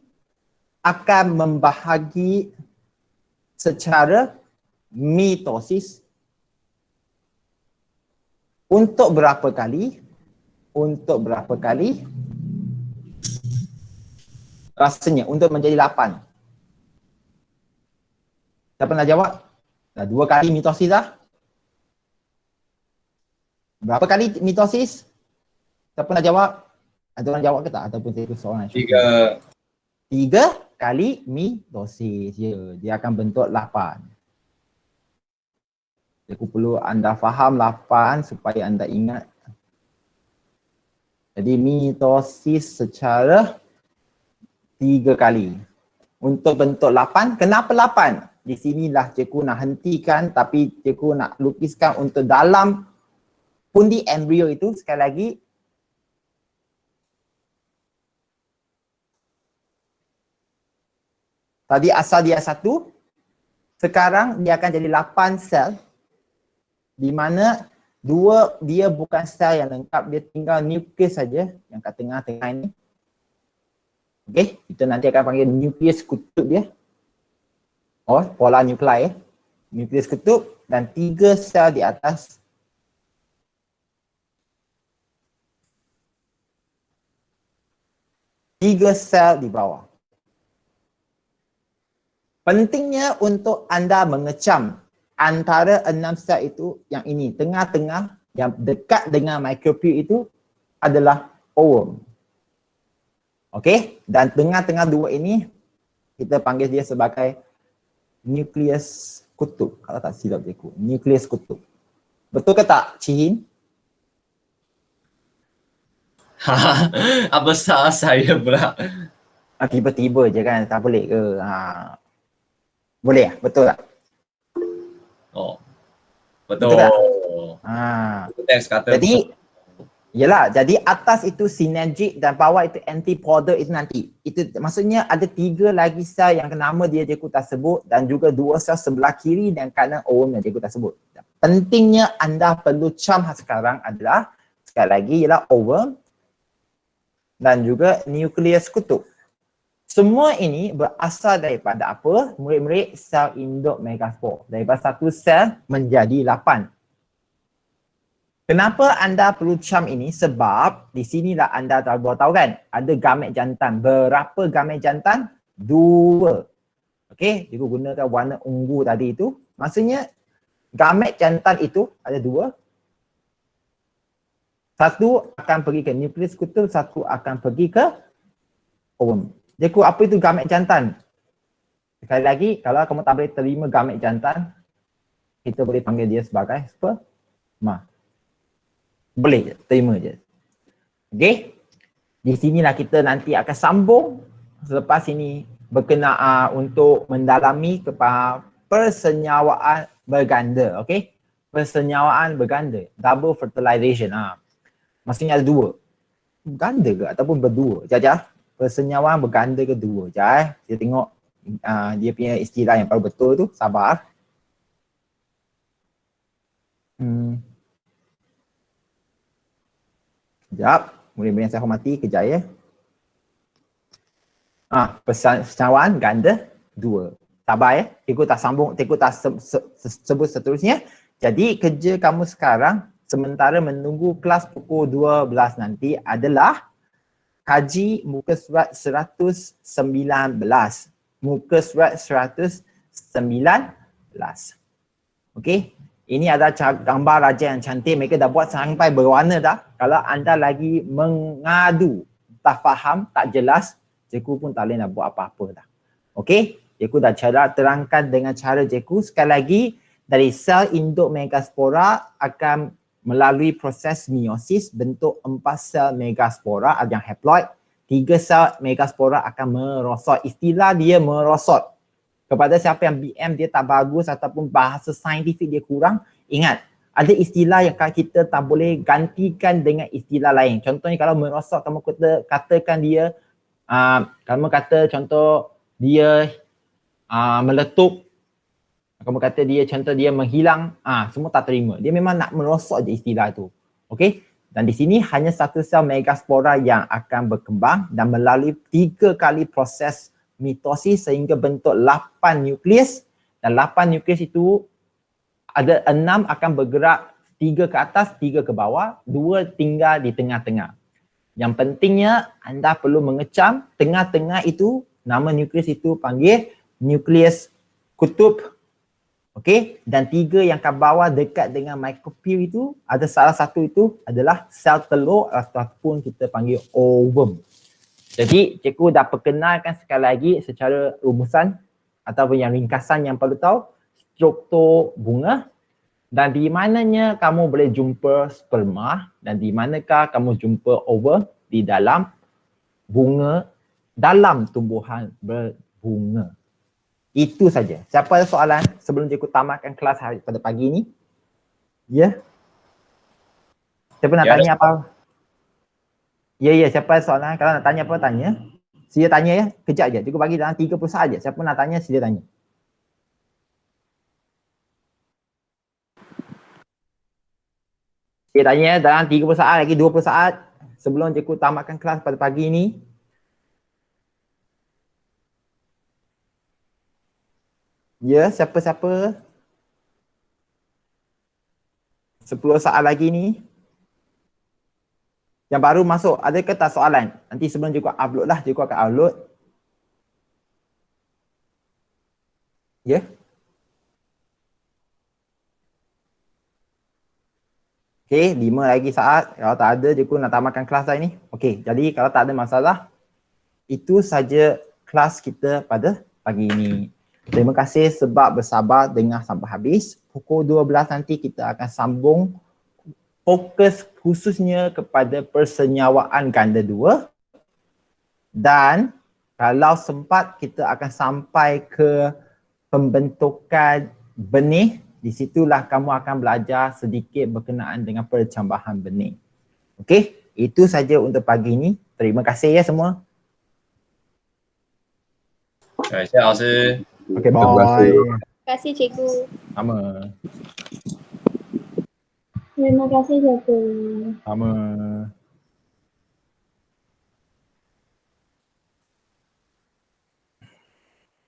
[SPEAKER 1] akan membahagi secara mitosis untuk berapa kali? Rasanya untuk menjadi 8. Siapa nak jawab? Dah 2 kali mitosis dah. Berapa kali mitosis? Siapa nak jawab? Ada orang jawab ke tak? Ataupun saya seorang?
[SPEAKER 4] 3.
[SPEAKER 1] 3 kali mitosis. Ya, dia akan bentuk 8. Aku perlu anda faham 8 supaya anda ingat. Jadi mitosis secara 3 kali. Untuk bentuk 8, kenapa 8? Di sinilah cikgu nak hentikan, tapi cikgu nak lukiskan untuk dalam pundi embrio itu sekali lagi. Tadi asal dia 1, sekarang dia akan jadi 8 sel, di mana 2 dia bukan sel yang lengkap, dia tinggal nukleus saja yang kat tengah-tengah ini. Okey, kita nanti akan panggil nukleus kutub dia. Pola nuklei, nukleus kutub, dan 3 sel di atas. Tiga sel di bawah. Pentingnya untuk anda mengecam antara 6 sel itu, yang ini tengah-tengah yang dekat dengan micropyle itu adalah ovum. Okey, dan tengah-tengah 2 ini kita panggil dia sebagai nukleus kutub. Kalau tak silap cikgu, nukleus kutub. Betul ke tak, Cihin?
[SPEAKER 4] Apa salah saya pula?
[SPEAKER 1] Tiba-tiba je kan, tak boleh ke? Boleh lah, betul tak?
[SPEAKER 4] Oh.
[SPEAKER 1] Betul
[SPEAKER 4] Betul.
[SPEAKER 1] tak?
[SPEAKER 4] Teks kata.
[SPEAKER 1] Jadi, yalah, jadi atas itu sinergik dan bawah itu antipodal itu nanti. Itu maksudnya ada 3 lagi sel yang nama dia cikgu tak sebut, dan juga 2 sel sebelah kiri dan kanan ovum yang cikgu tak sebut. Pentingnya anda perlu cam sekarang adalah, sekali lagi ialah ovum dan juga nukleus kutub. Semua ini berasal daripada apa? Murid-murid sel induk megaspor. Daripada 1 sel menjadi 8. Kenapa anda perlu cam ini? Sebab di sinilah anda tahu kan, ada gamet jantan. Berapa gamet jantan? 2. Okey, cikgu gunakan warna ungu tadi itu. Maksudnya gamet jantan itu ada 2. 1 akan pergi ke nukleus kutub, 1 akan pergi ke ovum. Cikgu, apa itu gamet jantan? Sekali lagi, kalau kamu tak boleh terima gamet jantan, kita boleh panggil dia sebagai sperma. Boleh je, terima je. Okey? Di sinilah kita nanti akan sambung selepas ini berkenaan untuk mendalami kepada persenyawaan berganda. Okey? Persenyawaan berganda, double fertilization. Maksudnya ada 2. Ganda ke ataupun berdua? Jajah. Persenyawaan berganda kedua. Kita tengok dia punya istilah yang paling betul tu. Sabar. Sekejap. Murid-murid yang saya hormati, kejap ya. Persenyawaan ganda 2. Sabar ya. Cikgu tak sambung, cikgu tak sebut seterusnya. Jadi kerja kamu sekarang sementara menunggu kelas pukul 12 nanti adalah kaji muka surat 119. Muka surat 119. Okey. Ini adalah gambar raja yang cantik. Mereka dah buat sampai berwarna dah. Kalau anda lagi mengadu, tak faham, tak jelas, cikgu pun tak boleh nak buat apa-apa dah. Okey. Cikgu dah terangkan dengan cara cikgu. Sekali lagi, dari sel induk megaspora akan melalui proses meiosis bentuk 4 sel megaspora yang haploid, 3 sel megaspora akan merosot. Istilah dia merosot. Kepada siapa yang BM dia tak bagus ataupun bahasa saintifik dia kurang, ingat, ada istilah yang kita tak boleh gantikan dengan istilah lain. Contohnya kalau merosot, kamu katakan dia, kamu kata contoh dia meletup. kamu kata dia contoh dia menghilang, semua tak terima. Dia memang nak merosot je istilah tu. Okey? Dan di sini hanya satu sel megaspora yang akan berkembang dan melalui 3 kali proses mitosis sehingga bentuk 8 nukleus, dan 8 nukleus itu ada 6 akan bergerak 3 ke atas, 3 ke bawah, 2 tinggal di tengah-tengah. Yang pentingnya anda perlu mengecam tengah-tengah itu, nama nukleus itu panggil nukleus kutub. Okey, dan 3 yang kat bawah dekat dengan micropyle itu, ada salah satu itu adalah sel telur ataupun kita panggil ovum. Jadi cikgu dah perkenalkan sekali lagi secara rumusan ataupun yang ringkasan yang perlu tahu struktur bunga dan di mananya kamu boleh jumpa sperma dan di manakah kamu jumpa ovum di dalam bunga, dalam tumbuhan berbunga. Itu saja. Siapa ada soalan sebelum cikgu tamatkan kelas hari pada pagi ni? Ya? Siapa nak tanya apa? Ya, siapa ada soalan? Kalau nak tanya apa, tanya. Sila tanya ya. Kejap je. Cikgu bagi dalam 30 saat je. Siapa nak tanya, sila tanya. Sila tanya dalam 30 saat, lagi 20 saat sebelum cikgu tamatkan kelas pada pagi ni. Ya, siapa-siapa? 10 saat lagi ni. Yang baru masuk, adakah tak soalan? Nanti sebelum cikgu upload lah, cikgu akan upload. Ya? Okey, 5 lagi saat. Kalau tak ada, cikgu nak tamatkan kelas hari ni. Okey, jadi kalau tak ada masalah, itu saja kelas kita pada pagi ini. Terima kasih sebab bersabar dengar sampai habis. Pukul 12 nanti kita akan sambung fokus khususnya kepada persenyawaan ganda 2. Dan kalau sempat kita akan sampai ke pembentukan benih. Di situlah kamu akan belajar sedikit berkenaan dengan percambahan benih. Okey, itu saja untuk pagi ini. Terima kasih ya semua.
[SPEAKER 4] 感谢老师。
[SPEAKER 1] Okey,
[SPEAKER 5] Terima
[SPEAKER 1] bye.
[SPEAKER 5] kasih.
[SPEAKER 2] Terima kasih cikgu.
[SPEAKER 1] Sama.
[SPEAKER 6] Terima kasih, cikgu.
[SPEAKER 1] Sama.